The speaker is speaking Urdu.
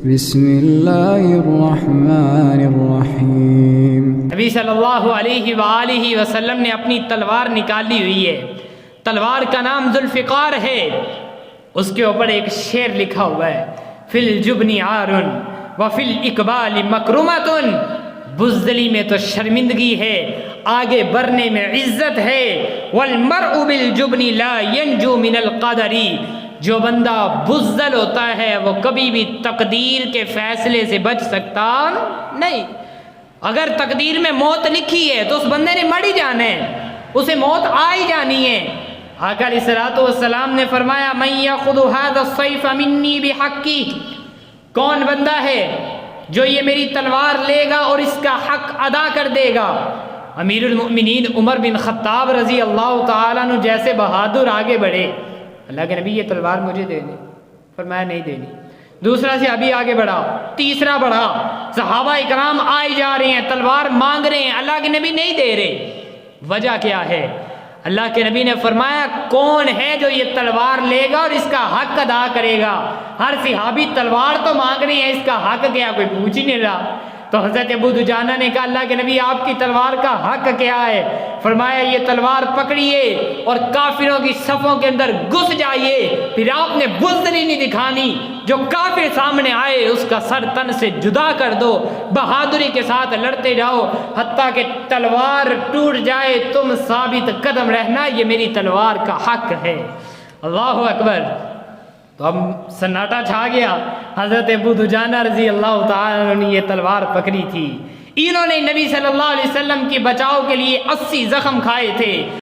بسم اللہ الرحمن الرحیم۔ نبی صلی اللہ علیہ وآلہ وسلم نے اپنی تلوار نکالی ہوئی ہے، تلوار کا نام ذوالفقار ہے، اس کے اوپر ایک شعر لکھا ہوا ہے، فی الجبن عار وفی الاقبال مکرمۃ، بزدلی میں تو شرمندگی ہے، آگے بڑھنے میں عزت ہے، والمرء بالجبن لا ینجو من القدر، جو بندہ بزدل ہوتا ہے وہ کبھی بھی تقدیر کے فیصلے سے بچ سکتا نہیں۔ اگر تقدیر میں موت لکھی ہے تو اس بندے نے مر ہی جانا ہے، اسے موت آ ہی جانی ہے۔ آقا علیہ الصلوۃ والسلام نے فرمایا من یاخذ ھذا السیف منی بحقی، کون بندہ ہے جو یہ میری تلوار لے گا اور اس کا حق ادا کر دے گا؟ امیر المؤمنین عمر بن خطاب رضی اللہ تعالیٰ عنہ جیسے بہادر آگے بڑھے، اللہ کے نبی یہ تلوار مجھے دے دیں، فرمایا نہیں دینی۔ دوسرا صحابی آگے بڑھا، تیسرا بڑھا، صحابہ اکرام آئے جا رہے ہیں، تلوار مانگ رہے ہیں، اللہ کے نبی نہیں دے رہے۔ وجہ کیا ہے؟ اللہ کے نبی نے فرمایا کون ہے جو یہ تلوار لے گا اور اس کا حق ادا کرے گا؟ ہر صحابی تلوار تو مانگ رہے ہیں، اس کا حق کیا کوئی پوچھ ہی نہیں رہا۔ تو حضرت ابو دجانہ نے کہا اللہ کے نبی آپ کی تلوار کا حق کیا ہے؟ فرمایا یہ تلوار پکڑیے اور کافروں کی صفوں کے اندر گھس جائیے، پھر آپ نے بزدلی نہیں دکھانی، جو کافر سامنے آئے اس کا سر تن سے جدا کر دو، بہادری کے ساتھ لڑتے جاؤ حتیٰ کہ تلوار ٹوٹ جائے، تم ثابت قدم رہنا، یہ میری تلوار کا حق ہے۔ اللہ اکبر۔ تو اب سناٹا چھا گیا، حضرت ابو دجانہ رضی اللہ تعالیٰ نے یہ تلوار پکڑی تھی، انہوں نے نبی صلی اللہ علیہ وسلم کی بچاؤ کے لیے 80 زخم کھائے تھے،